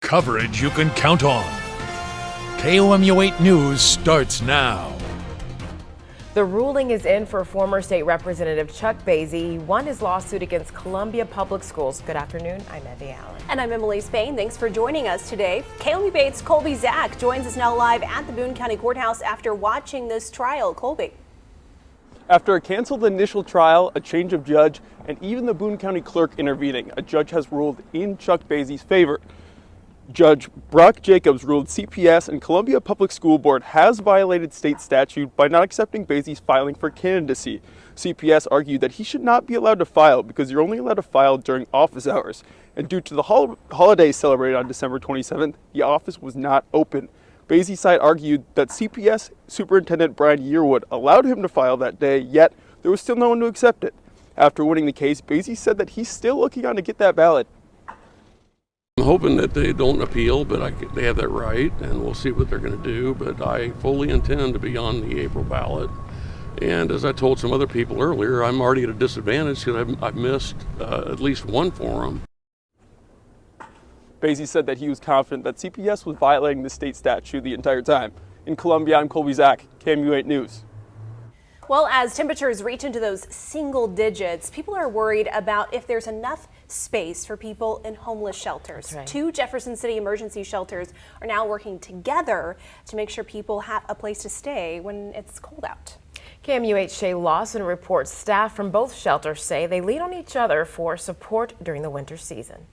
Coverage you can count on. KOMU 8 News starts now. The ruling is in for former state representative Chuck Basie. He won his lawsuit against Columbia Public Schools. Good afternoon, I'm Evie Allen. And I'm Emily Spain. Thanks for joining us today. KOMU 8's Colby Zach joins us now live at the Boone County Courthouse after watching this trial. Colby. After a canceled initial trial, a change of judge, and even the Boone County clerk intervening, a judge has ruled in Chuck Basie's favor. Judge Brock Jacobs ruled CPS and Columbia Public School Board has violated state statute by not accepting Basie's filing for candidacy. CPS argued that he should not be allowed to file because you're only allowed to file during office hours. And due to the holiday celebrated on December 27th, the office was not open. Basie's side argued that CPS Superintendent Brian Yearwood allowed him to file that day, yet there was still no one to accept it. After winning the case, Basie said that he's still looking on to get that ballot. I'm hoping that they don't appeal, but they have that right, and we'll see what they're going to do. But I fully intend to be on the April ballot. And as I told some other people earlier, I'm already at a disadvantage because I've missed at least one forum. Basie said that he was confident that CPS was violating the state statute the entire time. In Columbia, I'm Colby Zach, KOMU 8 News. Well, as temperatures reach into those single digits, people are worried about if there's enough space for people in homeless shelters. Right. 2 Jefferson City emergency shelters are now working together to make sure people have a place to stay when it's cold out. KOMU 8's Shay Lawson reports staff from both shelters say they lean on each other for support during the winter season.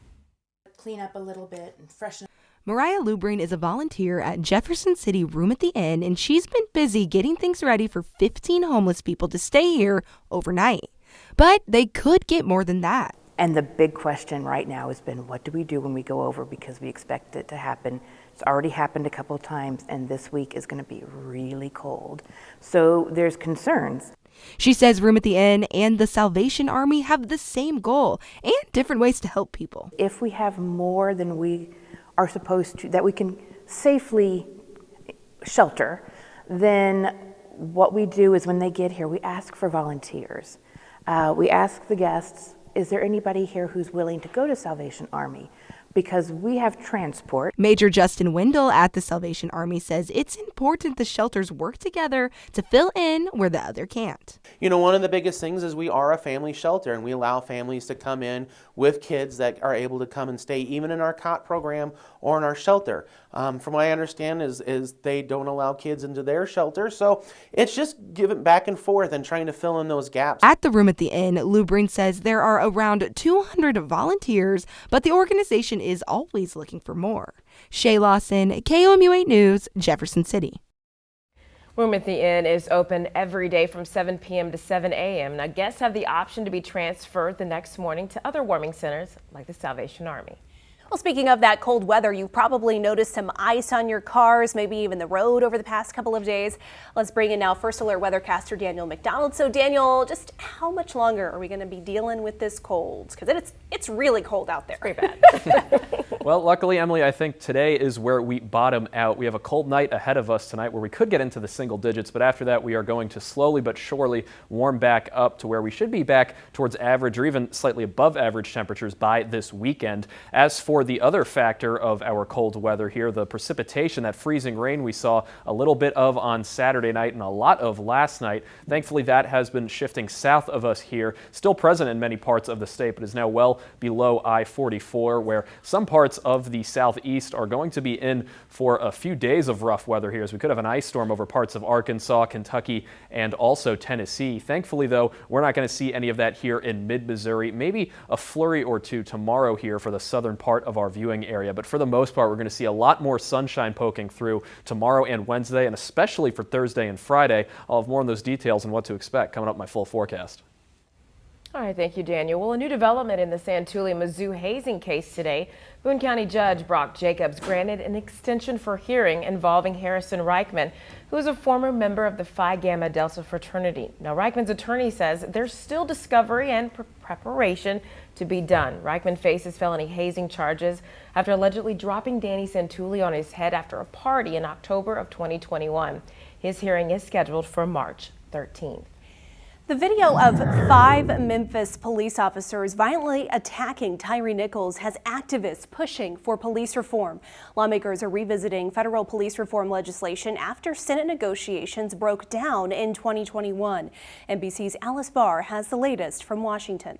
Clean up a little bit and freshen. Mariah Lubrine is a volunteer at Jefferson City Room at the Inn, and she's been busy getting things ready for 15 homeless people to stay here overnight. But they could get more than that. And the big question right now has been, what do we do when we go over, because we expect it to happen. It's already happened a couple of times, and this week is going to be really cold. So there's concerns. She says Room at the Inn and the Salvation Army have the same goal and different ways to help people. If we have more than we are supposed to, that we can safely shelter, then what we do is when they get here, we ask for volunteers. We ask the guests, is there anybody here who's willing to go to Salvation Army? Because we have transport. Major Justin Wendell at the Salvation Army says it's important the shelters work together to fill in where the other can't. You know, one of the biggest things is we are a family shelter, and we allow families to come in with kids that are able to come and stay even in our COT program or in our shelter. From what I understand is they don't allow kids into their shelter, so it's just giving back and forth and trying to fill in those gaps. At the Room at the Inn, Lubrine says there are around 200 volunteers, but the organization is always looking for more. Shay Lawson, KOMU 8 News, Jefferson City. Room at the Inn is open every day from 7 p.m. to 7 a.m. Now, guests have the option to be transferred the next morning to other warming centers like the Salvation Army. Well, speaking of that cold weather, you've probably noticed some ice on your cars, maybe even the road over the past couple of days. Let's bring in now First Alert weathercaster Daniel McDonald. So Daniel, just how much longer are we going to be dealing with this cold? Because it's really cold out there. Pretty bad. Well, luckily, Emily, I think today is where we bottom out. We have a cold night ahead of us tonight where we could get into the single digits, but after that we are going to slowly but surely warm back up to where we should be back towards average or even slightly above average temperatures by this weekend. As for the other factor of our cold weather here, the precipitation, that freezing rain we saw a little bit of on Saturday night and a lot of last night. Thankfully, that has been shifting south of us here, still present in many parts of the state, but is now well below I-44, where some parts of the southeast are going to be in for a few days of rough weather here, as we could have an ice storm over parts of Arkansas, Kentucky, and also Tennessee. Thankfully, though, we're not going to see any of that here in mid-Missouri. Maybe a flurry or two tomorrow here for the southern part of our viewing area, but for the most part, we're going to see a lot more sunshine poking through tomorrow and Wednesday, and especially for Thursday and Friday. I'll have more on those details and what to expect coming up in my full forecast. All right, thank you, Daniel. Well, a new development in the Santulli-Mizzou hazing case today. Boone County Judge Brock Jacobs granted an extension for hearing involving Harrison Reichman, who is a former member of the Phi Gamma Delta fraternity. Now, Reichman's attorney says there's still discovery and preparation to be done. Reichman faces felony hazing charges after allegedly dropping Danny Santulli on his head after a party in October of 2021. His hearing is scheduled for March 13th. The video of 5 Memphis police officers violently attacking Tyre Nichols has activists pushing for police reform. Lawmakers are revisiting federal police reform legislation after Senate negotiations broke down in 2021. NBC's Alice Barr has the latest from Washington.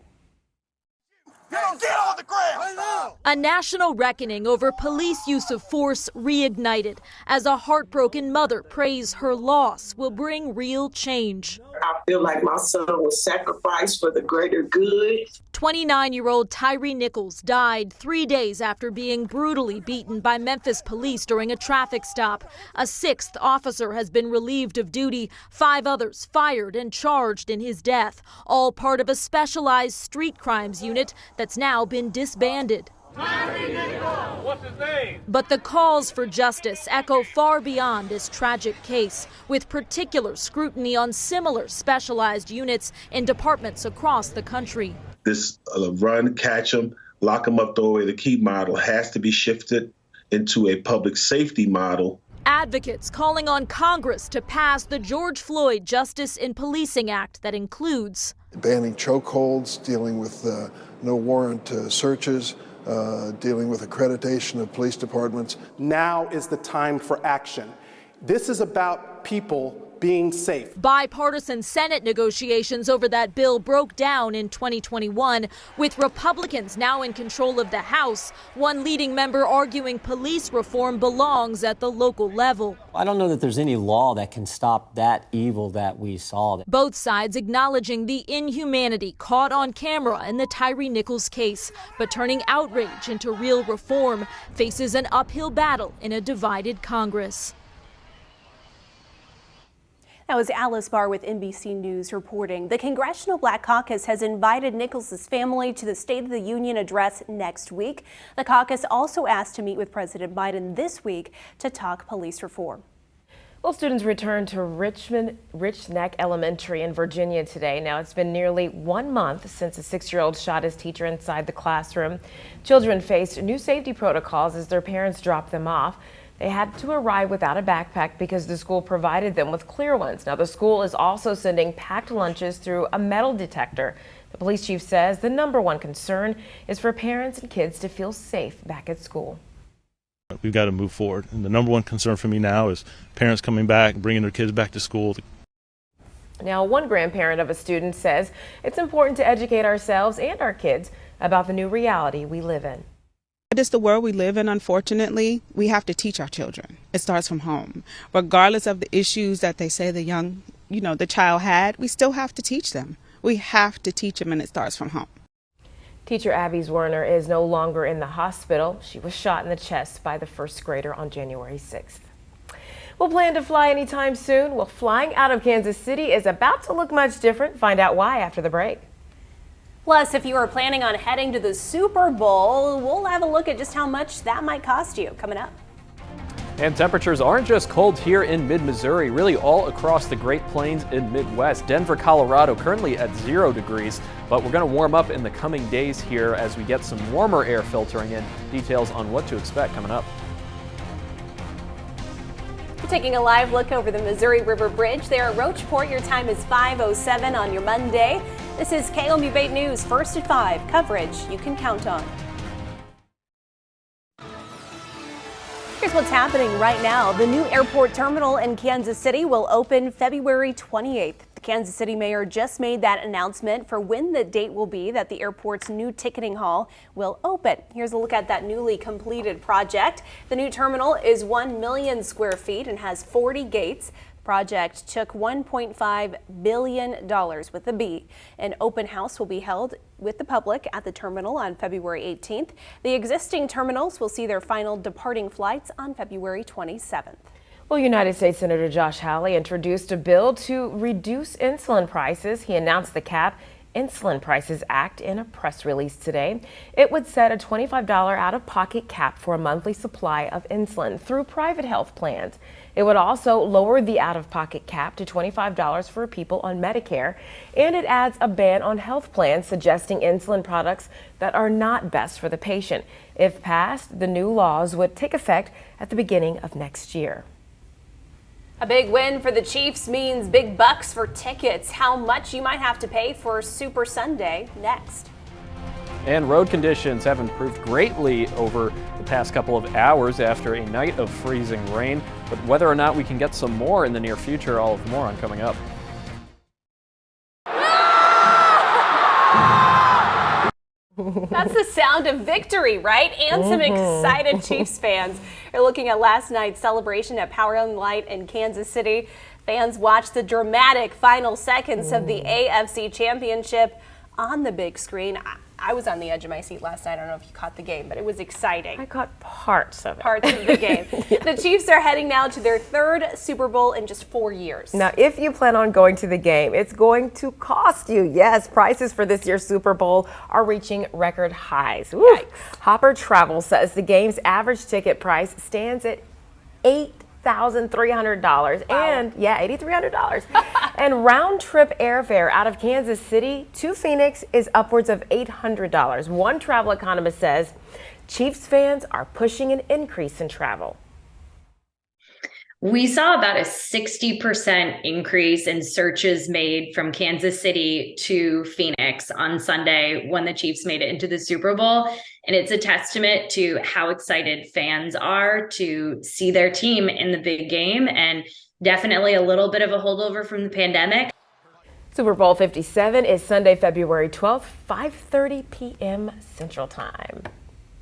Get on the ground! A national reckoning over police use of force reignited as a heartbroken mother prays her loss will bring real change. I feel like my son was sacrificed for the greater good. 29-year-old Tyre Nichols died 3 days after being brutally beaten by Memphis police during a traffic stop. A 6th officer has been relieved of duty, 5 others fired and charged in his death, all part of a specialized street crimes unit that's now been disbanded. What's his name? But the calls for justice echo far beyond this tragic case, with particular scrutiny on similar specialized units in departments across the country. This run, catch them, lock them up, throw away the key model has to be shifted into a public safety model. Advocates calling on Congress to pass the George Floyd Justice in Policing Act that includes banning chokeholds, dealing with no warrant searches, dealing with accreditation of police departments. Now is the time for action. This is about people being safe. Bipartisan Senate negotiations over that bill broke down in 2021, with Republicans now in control of the House, one leading member arguing police reform belongs at the local level. I don't know that there's any law that can stop that evil that we saw. Both sides acknowledging the inhumanity caught on camera in the Tyre Nichols case, but turning outrage into real reform faces an uphill battle in a divided Congress. That was Alice Barr with NBC News reporting. The Congressional Black Caucus has invited Nichols' family to the State of the Union address next week. The caucus also asked to meet with President Biden this week to talk police reform. Well, students returned to Rich Neck Elementary in Virginia today. Now, it's been nearly 1 month since a 6-year-old shot his teacher inside the classroom. Children faced new safety protocols as their parents dropped them off. They had to arrive without a backpack because the school provided them with clear ones. Now, the school is also sending packed lunches through a metal detector. The police chief says the #1 concern is for parents and kids to feel safe back at school. We've got to move forward. And the #1 concern for me now is parents coming back, bringing their kids back to school. Now, one grandparent of a student says it's important to educate ourselves and our kids about the new reality we live in. It is the world we live in, unfortunately. We have to teach our children. It starts from home. Regardless of the issues that they say the child had, we still have to teach them. We have to teach them, and it starts from home. Teacher Abby Werner is no longer in the hospital. She was shot in the chest by the first grader on January 6th. We'll plan to fly anytime soon. Well, flying out of Kansas City is about to look much different. Find out why after the break. Plus, if you are planning on heading to the Super Bowl, we'll have a look at just how much that might cost you coming up. And temperatures aren't just cold here in mid-Missouri, really all across the Great Plains and Midwest. Denver, Colorado currently at 0 degrees, but we're going to warm up in the coming days here as we get some warmer air filtering in. Details on what to expect coming up. Taking a live look over the Missouri River Bridge there at Roachport. Your time is 5:07 on your Monday. This is KOMU 8 News, first at 5, coverage you can count on. Here's what's happening right now. The new airport terminal in Kansas City will open February 28th. The Kansas City mayor just made that announcement for when the date will be that the airport's new ticketing hall will open. Here's a look at that newly completed project. The new terminal is 1 million square feet and has 40 gates. The project took $1.5 billion with a B. An open house will be held with the public at the terminal on February 18th. The existing terminals will see their final departing flights on February 27th. Well, United States Senator Josh Hawley introduced a bill to reduce insulin prices. He announced the CAP Insulin Prices Act in a press release today. It would set a $25 out-of-pocket cap for a monthly supply of insulin through private health plans. It would also lower the out-of-pocket cap to $25 for people on Medicare, and it adds a ban on health plans suggesting insulin products that are not best for the patient. If passed, the new laws would take effect at the beginning of next year. A big win for the Chiefs means big bucks for tickets. How much you might have to pay for Super Sunday next. And road conditions have improved greatly over the past couple of hours after a night of freezing rain. But whether or not we can get some more in the near future, all of more on coming up. That's the sound of victory, right? And some excited Chiefs fans are looking at last night's celebration at Power and Light in Kansas City. Fans watched the dramatic final seconds of the AFC Championship on the big screen. I was on the edge of my seat last night. I don't know if you caught the game, but it was exciting. I caught parts of it. Parts of the game. The Chiefs are heading now to their third Super Bowl in just 4 years. Now, if you plan on going to the game, it's going to cost you. Yes, prices for this year's Super Bowl are reaching record highs. Hopper Travel says the game's average ticket price stands at $8,300 and $8,300 and round trip airfare out of Kansas City to Phoenix is upwards of $800. One travel economist says Chiefs fans are pushing an increase in travel. We saw about a 60% increase in searches made from Kansas City to Phoenix on Sunday when the Chiefs made it into the Super Bowl. And it's a testament to how excited fans are to see their team in the big game, and definitely a little bit of a holdover from the pandemic. Super Bowl 57 is Sunday, February 12th, 5:30 p.m. Central Time.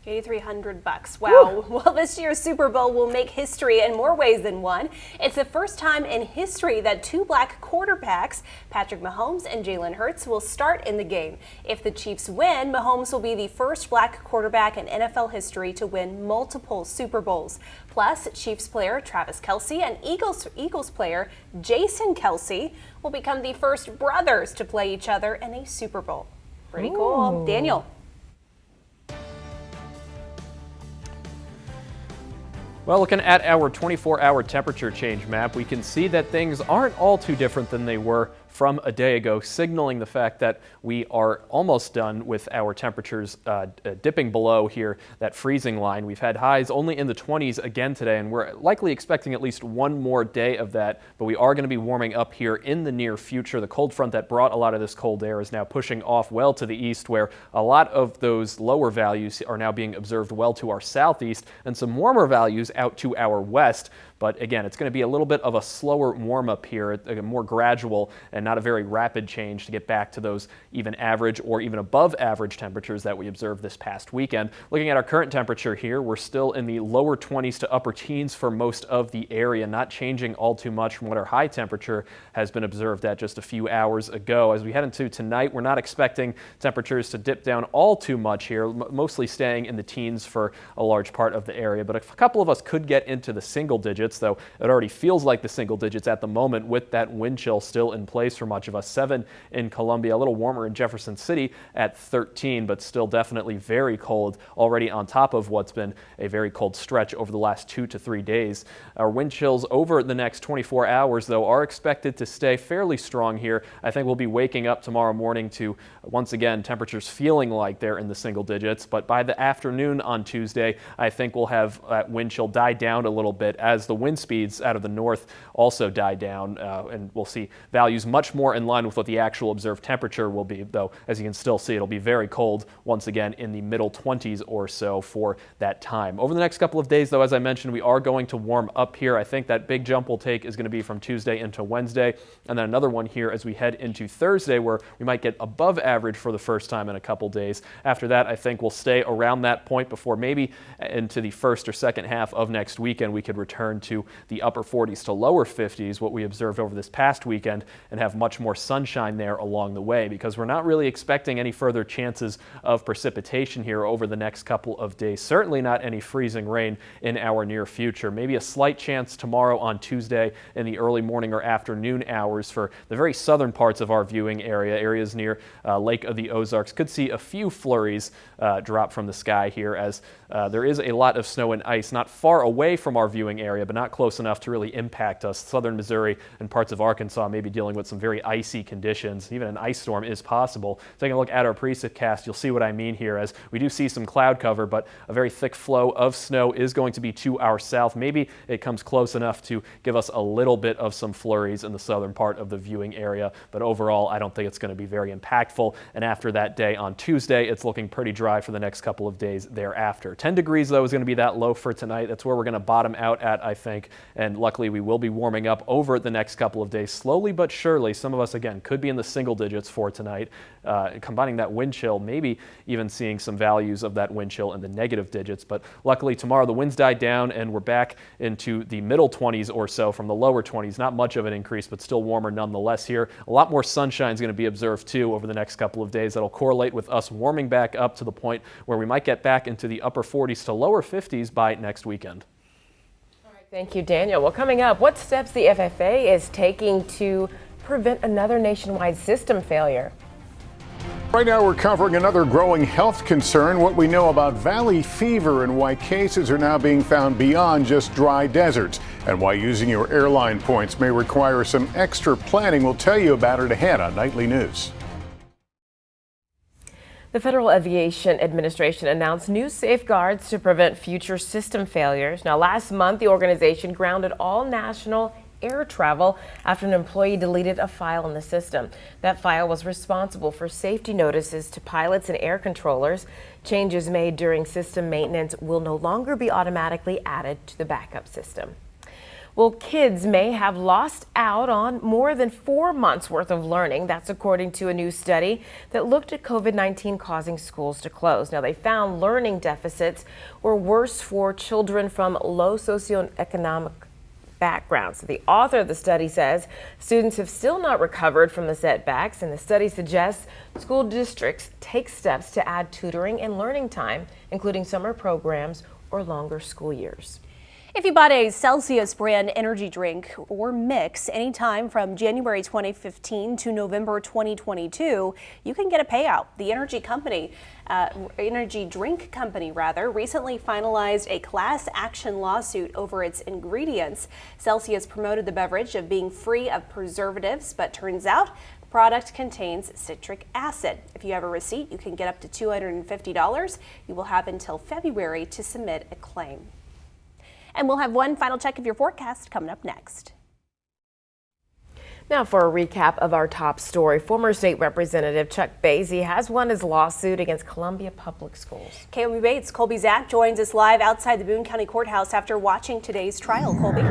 $8,300. Wow. Well, this year's Super Bowl will make history in more ways than one. It's the first time in history that two black quarterbacks, Patrick Mahomes and Jalen Hurts, will start in the game. If the Chiefs win, Mahomes will be the first black quarterback in NFL history to win multiple Super Bowls. Plus, Chiefs player Travis Kelce and Eagles player Jason Kelce will become the first brothers to play each other in a Super Bowl. Pretty cool. Daniel. Well, looking at our 24-hour temperature change map, we can see that things aren't all too different than they were from a day ago, signaling the fact that we are almost done with our temperatures dipping below here, that freezing line. We've had highs only in the 20s again today, and we're likely expecting at least one more day of that, but we are going to be warming up here in the near future. The cold front that brought a lot of this cold air is now pushing off well to the east, where a lot of those lower values are now being observed well to our southeast, and some warmer values out to our west. But again, it's going to be a little bit of a slower warm up here, a more gradual and not a very rapid change to get back to those even average or even above average temperatures that we observed this past weekend. Looking at our current temperature here, we're still in the lower 20s to upper teens for most of the area, not changing all too much from what our high temperature has been observed at just a few hours ago. As we head into tonight, we're not expecting temperatures to dip down all too much here, mostly staying in the teens for a large part of the area. But a couple of us could get into the single digits, though it already feels like the single digits at the moment with that wind chill still in place for much of us. 7 in Columbia, a little warmer in Jefferson City at 13, but still definitely very cold already on top of what's been a very cold stretch over the last 2 to 3 days. Our wind chills over the next 24 hours, though, are expected to stay fairly strong here. I think we'll be waking up tomorrow morning to, once again, temperatures feeling like they're in the single digits, but by the afternoon on Tuesday, I think we'll have that wind chill die down a little bit as the wind speeds out of the north also die down, and we'll see values much more in line with what the actual observed temperature will be, though as you can still see, it'll be very cold once again in the middle 20s or so for that time. Over the next couple of days, though, as I mentioned, we are going to warm up here. I think that big jump we'll take is going to be from Tuesday into Wednesday, and then another one here as we head into Thursday, where we might get above average for the first time in a couple days. After that, I think we'll stay around that point before maybe into the first or second half of next weekend we could return to the upper 40s to lower 50s, what we observed over this past weekend, and have much more sunshine there along the way, because we're not really expecting any further chances of precipitation here over the next couple of days. Certainly not any freezing rain in our near future. Maybe a slight chance tomorrow on Tuesday in the early morning or afternoon hours for the very southern parts of our viewing area. Areas near Lake of the Ozarks could see a few flurries drop from the sky here, as there is a lot of snow and ice not far away from our viewing area, but not close enough to really impact us. Southern Missouri and parts of Arkansas may be dealing with some very icy conditions. Even an ice storm is possible. Taking a look at our precast, you'll see what I mean here, as we do see some cloud cover, but a very thick flow of snow is going to be to our south. Maybe it comes close enough to give us a little bit of some flurries in the southern part of the viewing area, but overall I don't think it's going to be very impactful. And after that day on Tuesday, it's looking pretty dry for the next couple of days thereafter. 10 degrees though is going to be that low for tonight. That's where we're going to bottom out at, I think, and luckily we will be warming up over the next couple of days slowly but surely. Some of us again could be in the single digits for tonight. Combining that wind chill, maybe even seeing some values of that wind chill in the negative digits, but luckily tomorrow the winds died down and we're back into the middle 20s or so from the lower 20s. Not much of an increase, but still warmer nonetheless here. A lot more sunshine is going to be observed too over the next couple of days. That'll correlate with us warming back up to the point where we might get back into the upper 40s to lower 50s by next weekend. All right, thank you, Daniel. Well, coming up, what steps the FFA is taking to prevent another nationwide system failure? Right now we're covering another growing health concern, what we know about valley fever and why cases are now being found beyond just dry deserts, and why using your airline points may require some extra planning. We'll tell you about it ahead on Nightly News. The Federal Aviation Administration announced new safeguards to prevent future system failures. Now, last month, the organization grounded all national air travel after an employee deleted a file in the system. That file was responsible for safety notices to pilots and air controllers. Changes made during system maintenance will no longer be automatically added to the backup system. Well, kids may have lost out on more than 4 months worth of learning. That's according to a new study that looked at COVID-19 causing schools to close. Now, they found learning deficits were worse for children from low socioeconomic backgrounds. The author of the study says students have still not recovered from the setbacks, and the study suggests school districts take steps to add tutoring and learning time, including summer programs or longer school years. If you bought a Celsius brand energy drink or mix anytime from January 2015 to November 2022, you can get a payout. The energy drink company recently finalized a class action lawsuit over its ingredients. Celsius promoted the beverage of being free of preservatives, but turns out the product contains citric acid. If you have a receipt, you can get up to $250. You will have until February to submit a claim. And we'll have one final check of your forecast coming up next. Now for a recap of our top story. Former State Representative Chuck Basie has won his lawsuit against Columbia Public Schools. KOMU 8's Colby Zach joins us live outside the Boone County Courthouse after watching today's trial. Colby.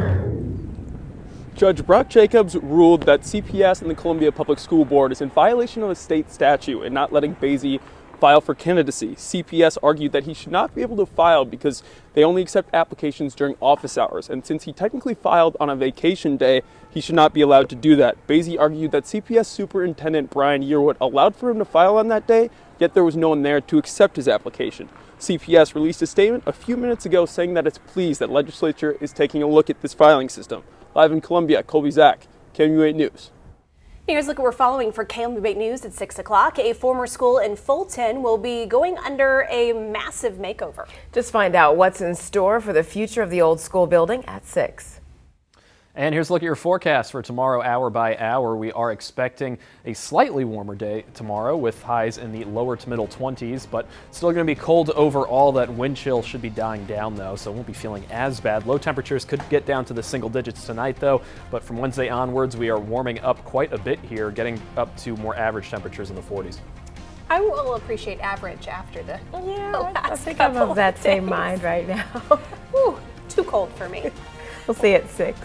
Judge Brock Jacobs ruled that CPS and the Columbia Public School Board is in violation of a state statute and not letting Basie file for candidacy. CPS argued that he should not be able to file because they only accept applications during office hours, and since he technically filed on a vacation day, he should not be allowed to do that. Basie argued that CPS Superintendent Brian Yearwood allowed for him to file on that day, yet there was no one there to accept his application. CPS released a statement a few minutes ago saying that it's pleased that legislature is taking a look at this filing system. Live in Columbia, Colby Zach, KOMU 8 News. Here's a look at what we're following for KOMU 8 News at 6 o'clock. A former school in Fulton will be going under a massive makeover. Just find out what's in store for the future of the old school building at 6. And here's a look at your forecast for tomorrow, hour by hour. We are expecting a slightly warmer day tomorrow with highs in the lower to middle 20s, but still going to be cold overall. That wind chill should be dying down though, so it won't be feeling as bad. Low temperatures could get down to the single digits tonight though, but from Wednesday onwards we are warming up quite a bit here, getting up to more average temperatures in the 40s. I will appreciate average after the I think I'm of that same mind right now. Whew, too cold for me. We'll see you at 6.